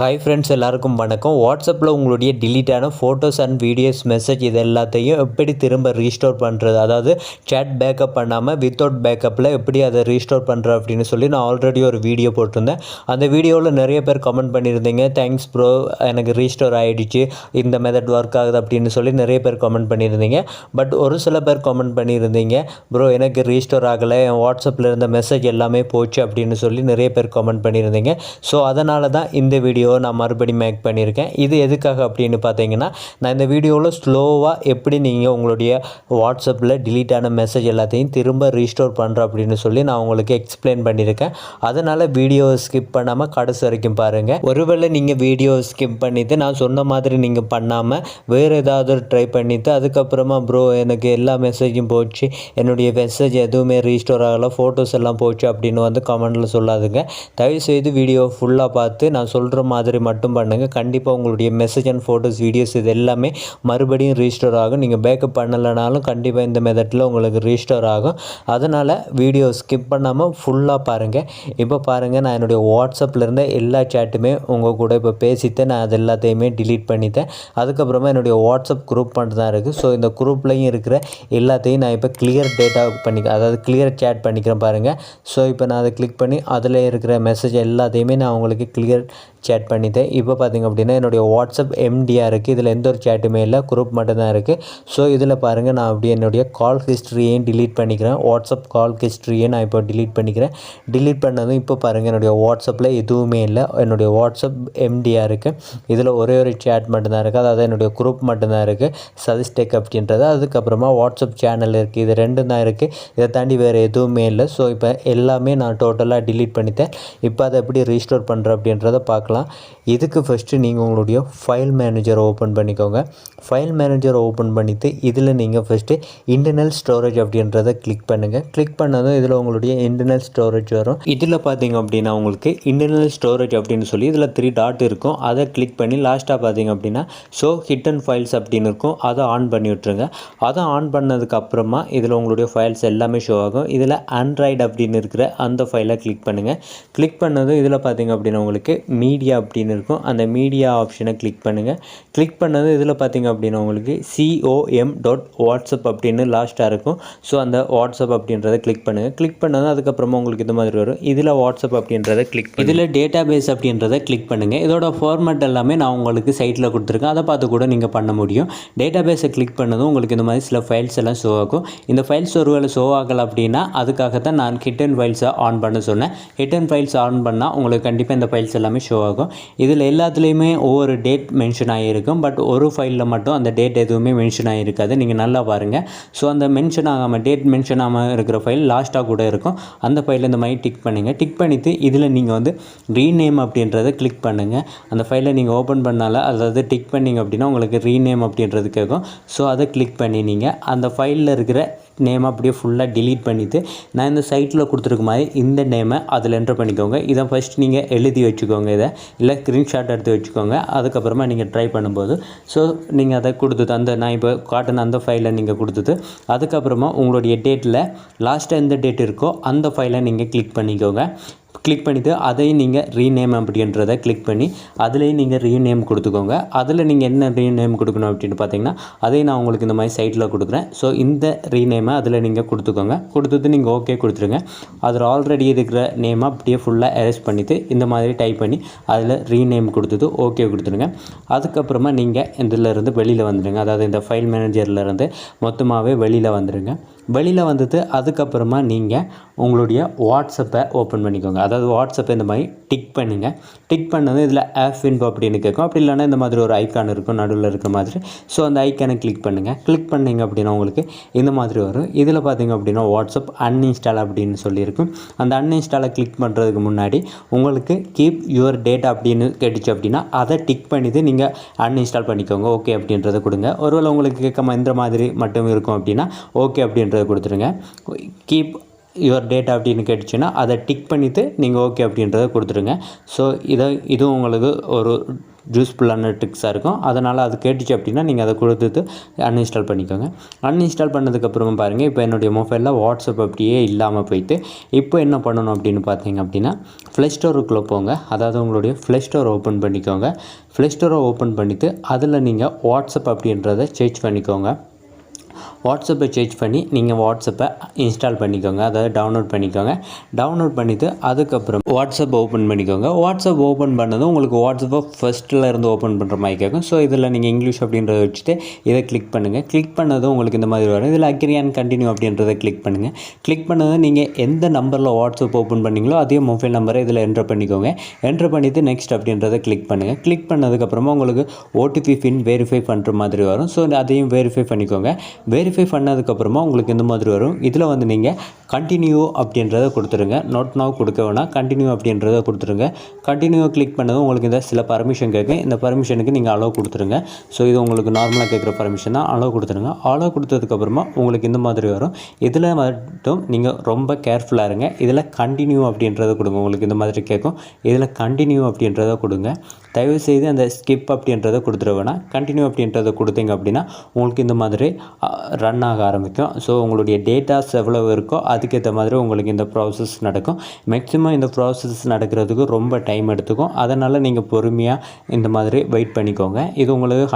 Hi friends, எல்லாருக்கும் வணக்கம். வாட்ஸ்அப்பில் உங்களுடைய டிலீட்டான ஃபோட்டோஸ் அண்ட் வீடியோஸ் மெசேஜ் இது எல்லாத்தையும் எப்படி திரும்ப ரீஸ்டோர் பண்ணுறது, அதாவது சேட் பேக்கப் பண்ணாமல் வித்தவுட் பேக்கப்பில் எப்படி அதை ரீஸ்டோர் பண்ணுறது அப்படின்னு சொல்லி நான் ஆல்ரெடி ஒரு வீடியோ போட்டிருந்தேன். அந்த வீடியோவில் நிறைய பேர் கமெண்ட் பண்ணியிருந்தீங்க, தேங்க்ஸ் ப்ரோ, எனக்கு ரீஸ்டோர் ஆகிடுச்சு, இந்த மெத்தட் ஒர்க் ஆகுது அப்படின்னு சொல்லி நிறைய பேர் கமெண்ட் பண்ணியிருந்தீங்க. பட் ஒரு சில பேர் கமெண்ட் பண்ணியிருந்தீங்க, ப்ரோ எனக்கு ரீஸ்டோர் ஆகலை, என் வாட்ஸ்அப்பில் இருந்த மெசேஜ் எல்லாமே போச்சு அப்படின்னு சொல்லி நிறைய பேர் கமெண்ட் பண்ணியிருந்தீங்க. ஸோ அதனால தான் இந்த வீடியோ நான் மறுபடியும் மேக் பண்ணியிருக்கேன். இது எதுக்காக அப்படின்னு பார்த்தீங்கன்னா, நான் இந்த வீடியோவில் ஸ்லோவாக எப்படி நீங்கள் உங்களுடைய வாட்ஸ்அப்பில் டிலீட் ஆன மெசேஜ் எல்லாத்தையும் திரும்ப ரீஸ்டோர் பண்ணுறேன் அப்படின்னு சொல்லி நான் உங்களுக்கு எக்ஸ்பிளைன் பண்ணியிருக்கேன். அதனால் வீடியோ ஸ்கிப் பண்ணாமல் கடைசி வரைக்கும் பாருங்கள். ஒருவேளை நீங்கள் வீடியோ ஸ்கிப் பண்ணிவிட்டு நான் சொன்ன மாதிரி நீங்கள் பண்ணாமல் வேறு ஏதாவது ட்ரை பண்ணிவிட்டு அதுக்கப்புறமா ப்ரோ எனக்கு எல்லா மெசேஜும் போச்சு, என்னுடைய மெசேஜ் எதுவுமே ரீஸ்டோர் ஆகலை, ஃபோட்டோஸ் எல்லாம் போச்சு அப்படின்னு வந்து கமெண்டில் சொல்லாதுங்க. தயவுசெய்து வீடியோ ஃபுல்லாக பார்த்து நான் சொல்கிற மாதிரி மட்டும் பண்ணுங்கள். கண்டிப்பாக உங்களுடைய மெசேஜ் அண்ட் ஃபோட்டோஸ் வீடியோஸ் இது எல்லாமே மறுபடியும் ரீஸ்டோர் ஆகும். நீங்கள் பேக்கப் பண்ணலைனாலும் கண்டிப்பாக இந்த மெத்தடில் உங்களுக்கு ரீஸ்டோர் ஆகும். அதனால் வீடியோ ஸ்கிப் பண்ணாமல் ஃபுல்லாக பாருங்கள். இப்போ பாருங்கள், நான் என்னுடைய வாட்ஸ்அப்பில் இருந்த எல்லா சேட்டுமே உங்கள் கூட இப்போ பேசிட்டு நான் அது எல்லாத்தையுமே டிலீட் பண்ணிட்டேன். அதுக்கப்புறமா என்னுடைய வாட்ஸ்அப் குரூப் மட்டும் தான் இருக்குது. ஸோ இந்த குரூப்லையும் இருக்கிற எல்லாத்தையும் நான் இப்போ கிளியர் டேட்டா அதாவது கிளியர் சேட் பண்ணிக்கிறேன் பாருங்கள். ஸோ இப்போ நான் அதை கிளிக் பண்ணி அதில் இருக்கிற மெசேஜ் எல்லாத்தையுமே நான் உங்களுக்கு கிளியர் சேட் பண்ணிட்டேன். இப்போ பார்த்திங்க அப்படின்னா என்னுடைய வாட்ஸ்அப் எம்டியாக இருக்குது. இதில் எந்த ஒரு சேட்டுமே இல்லை, குரூப் மட்டும்தான் இருக்குது. ஸோ இதில் பாருங்கள், நான் அப்படியே என்னுடைய கால் ஹிஸ்ட்ரியையும் டிலீட் பண்ணிக்கிறேன். வாட்ஸ்அப் கால் ஹிஸ்ட்ரியை நான் இப்போ டிலீட் பண்ணிக்கிறேன். டிலீட் பண்ணதும் இப்போ பாருங்கள், என்னுடைய வாட்ஸ்அப்பில் எதுவுமே இல்லை. என்னுடைய வாட்ஸ்அப் எம்டியாக இருக்குது. இதில் ஒரே ஒரு சேட் மட்டும்தான் இருக்குது, அதாவது என்னுடைய குரூப் மட்டும்தான் இருக்குது, சஜஸ்டெக் அப்படின்றது. அதுக்கப்புறமா வாட்ஸ்அப் சேனல் இருக்குது. இது ரெண்டும் தான் இருக்குது. இதை தாண்டி வேறு எதுவுமே இல்லை. ஸோ இப்போ எல்லாமே நான் டோட்டலாக டிலீட் பண்ணிட்டேன். இப்போ அதை எப்படி ரீஸ்டோர் பண்ணுறேன் அப்படின்றத பார்க்கலாம். இதுக்கு ஃபஸ்ட்டு நீங்கள் உங்களுடைய ஃபைல் மேனேஜரை ஓப்பன் பண்ணிக்கோங்க. ஃபைல் மேனேஜரை ஓப்பன் பண்ணிவிட்டு இதில் நீங்கள் ஃபஸ்ட்டு இன்டர்னல் ஸ்டோரேஜ் அப்படின்றத கிளிக் பண்ணுங்கள். கிளிக் பண்ணதும் இதில் உங்களுடைய இன்டர்னல் ஸ்டோரேஜ் வரும். இதில் பார்த்தீங்க அப்படின்னா உங்களுக்கு இன்டர்னல் ஸ்டோரேஜ் அப்படின்னு சொல்லி இதில் 3 டாட் இருக்கும். அதை கிளிக் பண்ணி லாஸ்ட்டாக பார்த்தீங்க அப்படின்னா ஷோ ஹிட்டன் ஃபைல்ஸ் அப்படின்னு இருக்கும். அதை ஆன் பண்ணி விட்ருங்க. அதை ஆன் பண்ணதுக்கப்புறமா இதில் உங்களுடைய ஃபைல்ஸ் எல்லாமே ஷோ ஆகும். இதில் ஆண்ட்ராய்டு அப்படின்னு இருக்கிற அந்த ஃபைலை கிளிக் பண்ணுங்கள். கிளிக் பண்ணதும் இதில் பார்த்தீங்க அப்படின்னா உங்களுக்கு மீடியா அப்படின்னு இருக்கும். அந்த மீடியா ஆப்ஷனை கிளிக் பண்ணுங்கள். கிளிக் பண்ணது இதில் பார்த்தீங்க அப்படின்னா உங்களுக்கு com.whatsapp அப்படின்னு லாஸ்ட்டாக இருக்கும். ஸோ அந்த வாட்ஸ்அப் அப்படின்றத கிளிக் பண்ணுங்கள். கிளிக் பண்ணது அதுக்கப்புறமா உங்களுக்கு இந்த மாதிரி வரும். இதில் வாட்ஸ்அப் அப்படின்றத கிளிக் இதில் டேட்டா பேஸ் அப்படின்றத கிளிக் பண்ணுங்கள். இதோட ஃபார்மேட் எல்லாமே நான் உங்களுக்கு சைட்டில் கொடுத்துருக்கேன். அதை பார்த்து கூட நீங்கள் பண்ண முடியும். டேட்டா பேஸை கிளிக் பண்ணதும் உங்களுக்கு இந்த மாதிரி சில ஃபைல்ஸ் எல்லாம் ஷோ ஆகும். இந்த ஃபைல்ஸ் ஒருவேளை ஷோ ஆகலை அப்படின்னா அதுக்காகத்தான் நான் ஹிட்டன் ஃபைல்ஸை ஆன் பண்ண சொன்னேன். ஹிட்டன் ஃபைல்ஸ் ஆன் பண்ணால் உங்களுக்கு கண்டிப்பாக இந்த ஃபைல்ஸ் எல்லாமே ஷோ ஆகும். இதில் எல்லாத்துலேயுமே ஒவ்வொரு டேட் மென்ஷன் ஆகியிருக்கும். பட் ஒரு ஃபைலில் மட்டும் அந்த டேட் எதுவுமே மென்ஷன் ஆகிருக்காது. நீங்கள் நல்லா பாருங்கள். ஸோ அந்த மென்ஷன் ஆகாமல் டேட் மென்ஷன் ஆகாமல் இருக்கிற ஃபைல் லாஸ்ட்டாக கூட இருக்கும். அந்த ஃபைலில் இந்த மாதிரி டிக் பண்ணுங்கள். டிக் பண்ணிவிட்டு இதில் நீங்கள் வந்து ரீநேம் அப்படின்றத கிளிக் பண்ணுங்கள். அந்த ஃபைலை நீங்கள் ஓப்பன் பண்ணால அதாவது டிக் பண்ணிங்க அப்படின்னா உங்களுக்கு ரீநேம் அப்படின்றது கேட்கும். ஸோ அதை கிளிக் பண்ணி நீங்கள் அந்த ஃபைலில் இருக்கிற நேமை அப்படியே ஃபுல்லாக டிலீட் பண்ணிவிட்டு நான் இந்த சைட்டில் கொடுத்துருக்க மாதிரி இந்த நேமை அதில் என்ட்ரு பண்ணிக்கோங்க. இதை ஃபஸ்ட் நீங்கள் எழுதி வச்சுக்கோங்க. இதை இல்லை ஸ்க்ரீன்ஷாட் எடுத்து வச்சுக்கோங்க. அதுக்கப்புறமா நீங்கள் ட்ரை பண்ணும்போது ஸோ நீங்கள் அதை கொடுத்துட்டு அந்த நான் இப்போ காட்டின அந்த ஃபைலை நீங்கள் கொடுத்துட்டு அதுக்கப்புறமா உங்களுடைய டேட்டில் லாஸ்ட்டாக எந்த டேட் இருக்கோ அந்த ஃபைலை நீங்கள் கிளிக் பண்ணிக்கோங்க. கிளிக் பண்ணிவிட்டு அதையும் நீங்கள் ரீநேம் அப்படின்றத கிளிக் பண்ணி அதுலேயும் நீங்கள் ரீநேம் கொடுத்துக்கோங்க. அதில் நீங்கள் என்ன ரீநேம் கொடுக்கணும் அப்படின்னு பார்த்தீங்கன்னா அதையும் நான் உங்களுக்கு இந்த மாதிரி சைட்டில் கொடுக்குறேன். ஸோ இந்த ரீநேமை அதில் நீங்கள் கொடுத்துக்கோங்க. கொடுத்துட்டு நீங்கள் ஓகே கொடுத்துருங்க. அதில் ஆல்ரெடி இருக்கிற நேமை அப்படியே ஃபுல்லாக எரேஸ் பண்ணிவிட்டு இந்த மாதிரி டைப் பண்ணி அதில் ரீநேம் கொடுத்துட்டு ஓகே கொடுத்துருங்க. அதுக்கப்புறமா நீங்கள் இதிலேருந்து வெளியில் வந்துடுங்க. அதாவது இந்த ஃபைல் மேனேஜர்லேருந்து மொத்தமாகவே வெளியில் வந்துடுங்க. வெளியில் வந்துட்டு அதுக்கப்புறமா நீங்கள் உங்களுடைய வாட்ஸ்அப்பை ஓப்பன் பண்ணிக்கோங்க. அதாவது வாட்ஸ்அப்பை இந்த மாதிரி டிக் பண்ணுங்கள். டிக் பண்ணது இதில் ஆப் இன்ஃபோ அப்படின்னு கேட்கும். அப்படி இல்லைனா இந்த மாதிரி ஒரு ஐக்கான் இருக்கும் நடுவில் இருக்கிற மாதிரி. ஸோ அந்த ஐக்கானை கிளிக் பண்ணுங்கள். கிளிக் பண்ணிங்க அப்படின்னா உங்களுக்கு இந்த மாதிரி வரும். இதில் பார்த்திங்க அப்படின்னா வாட்ஸ்அப் அன்இன்ஸ்டால் அப்படின்னு சொல்லியிருக்கும். அந்த அன்இன்ஸ்டாலை கிளிக் பண்ணுறதுக்கு முன்னாடி உங்களுக்கு கீப் யுவர் டேட்டா அப்படின்னு கேட்டுச்சு அப்படின்னா அதை டிக் பண்ணிவிட்டு நீங்கள் அன்இன்ஸ்டால் பண்ணிக்கோங்க. ஓகே அப்படின்றத கொடுங்க. ஒருவேளை உங்களுக்கு கேட்காம இந்த மாதிரி மட்டும் இருக்கும் அப்படின்னா ஓகே அப்படின்றத கொடுத்துருங்க. கீப் யுவர் டேட்டா அப்படின்னு கேட்டுச்சுன்னா அதை டிக் பண்ணிவிட்டு நீங்கள் ஓகே அப்படின்றத கொடுத்துருங்க. ஸோ இதுவும் உங்களுக்கு ஒரு யூஸ்ஃபுல்லான ட்ரிக்ஸாக இருக்கும். அதனால் அது கேட்டுச்சு அப்படின்னா நீங்கள் அதை கொடுத்துட்டு அன்இன்ஸ்டால் பண்ணிக்கோங்க. அன்இன்ஸ்டால் பண்ணதுக்கப்புறமா பாருங்கள், இப்போ என்னுடைய மொபைலில் வாட்ஸ்அப் அப்படியே இல்லாமல் போயிட்டு இப்போ என்ன பண்ணணும் அப்படின்னு பார்த்தீங்க அப்படின்னா ப்ளே ஸ்டோருக்குள்ளே போங்க. அதாவது உங்களுடைய ப்ளே ஸ்டோர் ஓப்பன் பண்ணிக்கோங்க. ப்ளே ஸ்டோரை ஓப்பன் பண்ணிவிட்டு அதில் நீங்கள் வாட்ஸ்அப் அப்படின்றத சேஞ்ச் பண்ணிக்கோங்க. வாட்ஸ்அப்பை சேஞ்ச் பண்ணி நீங்கள் வாட்ஸ்அப்பை இன்ஸ்டால் பண்ணிக்கோங்க, அதாவது டவுன்லோட் பண்ணிக்கோங்க. டவுன்லோட் பண்ணிவிட்டு அதுக்கப்புறம் வாட்ஸ்அப் ஓப்பன் பண்ணிக்கோங்க. வாட்ஸ்அப் ஓப்பன் பண்ணதும் உங்களுக்கு வாட்ஸ்அப்பை ஃபஸ்ட்டில் இருந்து ஓப்பன் பண்ணுற மாதிரி கேட்கும். ஸோ இதில் நீங்கள் இங்கிலீஷ் அப்படின்றத வச்சுட்டு இதை கிளிக் பண்ணுங்கள். கிளிக் பண்ணதும் உங்களுக்கு இந்த மாதிரி வரும். இதில் அக்ரி அண்ட் கண்டினியூ அப்படின்றத கிளிக் பண்ணுங்கள். கிளிக் பண்ணதும் நீங்கள் எந்த நம்பரில் வாட்ஸ்அப் ஓப்பன் பண்ணிங்களோ அதே மொபைல் நம்பரை இதில் என்ட்ரு பண்ணிக்கோங்க. என்ட்ரு பண்ணிவிட்டு நெக்ஸ்ட் அப்படின்றத கிளிக் பண்ணுங்கள். கிளிக் பண்ணதுக்கப்புறமா உங்களுக்கு ஓடிபி பின் வெரிஃபை பண்ணுற மாதிரி வரும். ஸோ அதையும் வெரிஃபை பண்ணிக்கோங்க. வெரிஃபை பண்ணதுக்கப்புறமா உங்களுக்கு இந்த மாதிரி வரும். இதில் வந்து நீங்கள் கண்டினியூ அப்படின்றத கொடுத்துருங்க. நோட் நவ் கொடுக்க வேணாம், கண்டினியூ அப்படின்றத கொடுத்துருங்க. கண்டினியூ கிளிக் பண்ணதும் உங்களுக்கு இந்த சில பர்மிஷன் கேட்கும். இந்த பர்மிஷனுக்கு நீங்கள் அலோவ் கொடுத்துருங்க. ஸோ இது உங்களுக்கு நார்மலாக கேட்குற பர்மிஷன் தான், அலோவ் கொடுத்துருங்க. அலோவ் கொடுத்ததுக்கப்புறமா உங்களுக்கு இந்த மாதிரி வரும். இதில் மட்டும் நீங்கள் ரொம்ப கேர்ஃபுல்லாக இருங்க. இதில் கண்டினியூ அப்படின்றத கொடுங்க. உங்களுக்கு இந்த மாதிரி கேட்கும். இதில் கண்டினியூ அப்படின்றத கொடுங்க. தயவுசெய்து அந்த ஸ்கிப் அப்படின்றத கொடுத்துட வேணாம். கண்டினியூ அப்படின்றத கொடுத்தீங்க அப்படின்னா உங்களுக்கு இந்த மாதிரி ரன் ஆக ஆரம்பிக்கும். ஸோ உங்களுடைய டேட்டாஸ் எவ்வளோ இருக்கோ அதுக்கேற்ற மாதிரி உங்களுக்கு இந்த ப்ராசஸ் நடக்கும். மேக்ஸிமம் இந்த ப்ராசஸ் நடக்கிறதுக்கு ரொம்ப டைம் எடுத்துக்கும். அதனால் நீங்கள் பொறுமையாக இந்த மாதிரி வெயிட் பண்ணிக்கோங்க. இது உங்களுக்கு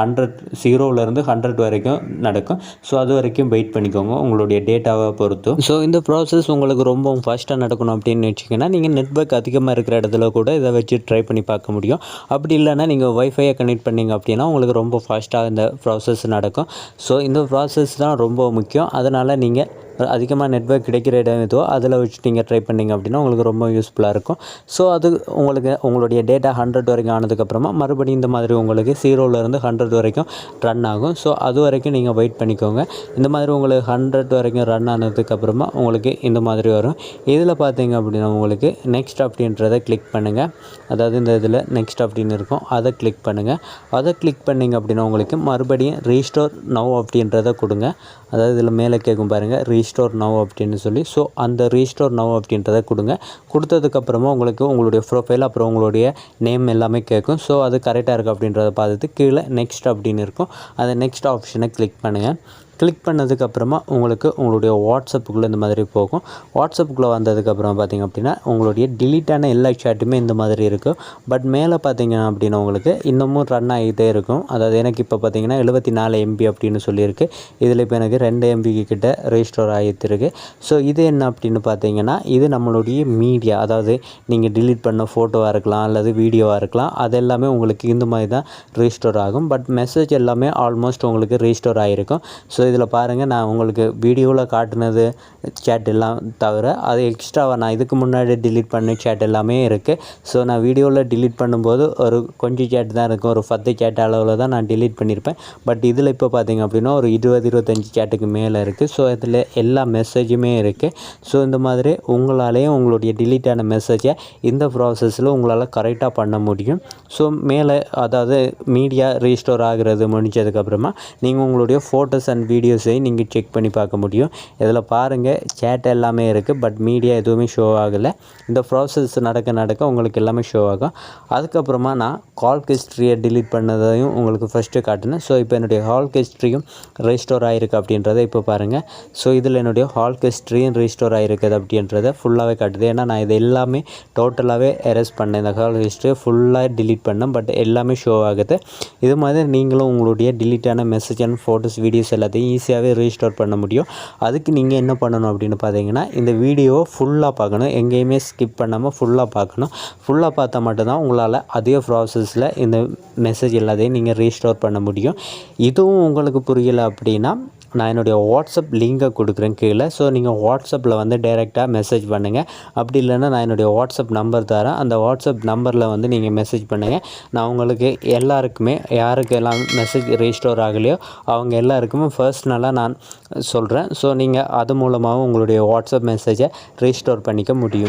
0லேருந்து 100 வரைக்கும் நடக்கும். ஸோ அது வரைக்கும் வெயிட் பண்ணிக்கோங்க உங்களுடைய டேட்டாவை பொறுத்து. ஸோ இந்த ப்ராசஸ் உங்களுக்கு ரொம்ப ஃபாஸ்ட்டாக நடக்கணும் அப்படின்னு வச்சிங்கன்னா நீங்கள் நெட்வொர்க் அதிகமாக இருக்கிற இடத்துல கூட இதை வச்சு ட்ரை பண்ணி பார்க்க முடியும். அப்படி இல்லைன்னா நீங்கள் வைஃபையை கனெக்ட் பண்ணிங்க அப்படின்னா உங்களுக்கு ரொம்ப ஃபாஸ்ட்டாக இந்த ப்ராசஸ் நடக்கும். ஸோ இந்த ப்ராசஸ் தான் ரொம்ப முக்கியம். அதனால் நீங்கள் அதிகமாக நெட்வொர்க் கிடைக்கிற இடம் எதுவோ அதில் வச்சு நீங்கள் ட்ரை பண்ணிங்க அப்படின்னா உங்களுக்கு ரொம்ப யூஸ்ஃபுல்லாக இருக்கும். ஸோ அது உங்களுக்கு உங்களுடைய டேட்டா 100 வரைக்கும் ஆனதுக்கப்புறமா மறுபடியும் இந்த மாதிரி உங்களுக்கு 0லேருந்து 100 வரைக்கும் ரன் ஆகும். ஸோ அது வரைக்கும் நீங்கள் வெயிட் பண்ணிக்கோங்க. இந்த மாதிரி உங்களுக்கு 100 வரைக்கும் ரன் ஆனதுக்கப்புறமா உங்களுக்கு இந்த மாதிரி வரும். இதில் பார்த்தீங்க அப்படின்னா உங்களுக்கு நெக்ஸ்ட் அப்படின்றத கிளிக் பண்ணுங்கள். அதாவது இந்த இதில் நெக்ஸ்ட் அப்படின்னு இருக்கும், அதை கிளிக் பண்ணுங்கள். அதை கிளிக் பண்ணிங்க அப்படின்னா உங்களுக்கு மறுபடியும் ரீஸ்டோர் நவ் அப்படின்றத கொடுங்க. அதாவது இதில் மேலே கேட்கும் பாருங்கள் ரீஸ்டோர் நவ் அப்படின்னு சொல்லி. ஸோ அந்த ரீஸ்டோர் நவ் அப்படின்றத கொடுங்க. கொடுத்ததுக்கப்புறமா உங்களுக்கு உங்களுடைய ப்ரொஃபைல் அப்புறம் உங்களுடைய நேம் எல்லாமே கேட்கும். ஸோ அது கரெக்டாக இருக்குது அப்படின்றத பார்த்துட்டு கீழே நெக்ஸ்ட் அப்படின்னு இருக்கும், அந்த நெக்ஸ்ட் ஆப்ஷனை கிளிக் பண்ணுங்கள். கிளிக் பண்ணதுக்கப்புறமா உங்களுக்கு உங்களுடைய வாட்ஸ்அப்புக்குள்ளே இந்த மாதிரி போகும். வாட்ஸ்அப்புக்குள்ளே வந்ததுக்கப்புறம் பார்த்திங்க அப்படின்னா உங்களுடைய டிலீட்டான எல்லா சேட்டுமே இந்த மாதிரி இருக்கும். பட் மேலே பார்த்திங்க அப்படின்னா உங்களுக்கு இன்னமும் ரன் ஆகிட்டே இருக்கும். அதாவது எனக்கு இப்போ பார்த்திங்கன்னா 74 MB அப்படின்னு சொல்லியிருக்கு. இதில் இப்போ எனக்கு 2 MB கிட்ட ரெஜிஸ்டர் ஆகிட்டுருக்கு. ஸோ இது என்ன அப்படின்னு பார்த்தீங்கன்னா இது நம்மளுடைய மீடியா, அதாவது நீங்கள் டிலீட் பண்ண ஃபோட்டோவாக இருக்கலாம் அல்லது வீடியோவாக இருக்கலாம், அது எல்லாமே உங்களுக்கு இந்த மாதிரி தான் ரெஜிஸ்டர் ஆகும். பட் மெசேஜ் எல்லாமே ஆல்மோஸ்ட் உங்களுக்கு ரெஜிஸ்டர் ஆகிருக்கும். ஸோ இதில் பாருங்கள், நான் உங்களுக்கு வீடியோவில் காட்டினது சேட் எல்லாம் தவிர அது எக்ஸ்ட்ராவாக நான் இதுக்கு முன்னாடி டிலீட் பண்ண சேட் எல்லாமே இருக்குது. ஸோ நான் வீடியோவில் டிலீட் பண்ணும்போது ஒரு கொஞ்சம் சேட் தான் இருக்கும், ஒரு 10 சேட் அளவில் தான் நான் டிலீட் பண்ணியிருப்பேன். பட் இதில் இப்போ பார்த்திங்க அப்படின்னா ஒரு 20-25 சேட்டுக்கு மேலே இருக்குது. ஸோ இதில் எல்லா மெசேஜுமே இருக்குது. ஸோ இந்த மாதிரி உங்களாலேயும் உங்களுடைய டிலீட்டான மெசேஜை இந்த ப்ராசஸில் உங்களால் கரெக்டாக பண்ண முடியும். ஸோ மேலே அதாவது மீடியா ரீஸ்டோர் ஆகிறது முடிஞ்சதுக்கப்புறமா நீங்கள் உங்களுடைய ஃபோட்டோஸ் அண்ட் வீடியோஸை நீங்கள் செக் பண்ணி பார்க்க முடியும். இதில் பாருங்கள் சேட் எல்லாமே இருக்குது, பட் மீடியா எதுவுமே ஷோ ஆகலை. இந்த ப்ராசஸ் நடக்க உங்களுக்கு எல்லாமே ஷோ ஆகும். அதுக்கப்புறமா நான் கால் ஹிஸ்ட்ரியை டிலீட் பண்ணதையும் உங்களுக்கு ஃபஸ்ட்டு காட்டினேன். ஸோ இப்போ என்னுடைய கால் ஹிஸ்ட்ரியும் ரெஜிஸ்டோர் ஆகிருக்கு அப்படின்றத இப்போ பாருங்கள். ஸோ இதில் என்னுடைய கால் ஹிஸ்ட்ரியும் ரெஜிஸ்டோர் ஆகிருக்குது அப்படின்றத ஃபுல்லாகவே காட்டுது. ஏன்னா நான் இது எல்லாமே டோட்டலாகவே எரேஸ் பண்ணேன், இந்த கால் ஹிஸ்ட்ரியை ஃபுல்லாக டிலீட் பண்ணேன். பட் எல்லாமே ஷோ ஆகுது. இது மாதிரி நீங்களும் உங்களுடைய டிலீட்டான மெசேஜ் அண்ட் ஃபோட்டோஸ் வீடியோஸ் எல்லாத்தையும் ஈஸியாகவே ரீஸ்டோர் பண்ண முடியும். அதுக்கு நீங்கள் என்ன பண்ணணும் அப்படின்னு பார்த்தீங்கன்னா இந்த வீடியோவை ஃபுல்லாக பார்க்கணும், எங்கேயுமே ஸ்கிப் பண்ணாமல் ஃபுல்லாக பார்க்கணும். ஃபுல்லாக பார்த்தா மட்டும்தான் உங்களால் அதே ப்ராசஸில் இந்த மெசேஜ் எல்லாத்தையும் நீங்கள் ரீஸ்டோர் பண்ண முடியும். இதுவும் உங்களுக்கு புரியலை அப்படின்னா நான் என்னுடைய வாட்ஸ்அப் லிங்கை கொடுக்குறேன் கீழே. ஸோ நீங்கள் வாட்ஸ்அப்பில் வந்து டைரெக்டாக மெசேஜ் பண்ணுங்கள். அப்படி இல்லைன்னா நான் என்னுடைய வாட்ஸ்அப் நம்பர் தரேன், அந்த வாட்ஸ்அப் நம்பரில் வந்து நீங்கள் மெசேஜ் பண்ணுங்கள். நான் உங்களுக்கு எல்லாருக்குமே யாருக்கெல்லாம் மெசேஜ் ரெஜிஸ்டர் ஆகலையோ அவங்க எல்லாருக்குமே பர்சனலாக நான் சொல்கிறேன். ஸோ நீங்கள் அது மூலமாகவும் உங்களுடைய வாட்ஸ்அப் மெசேஜை ரெஜிஸ்டர் பண்ணிக்க முடியும்.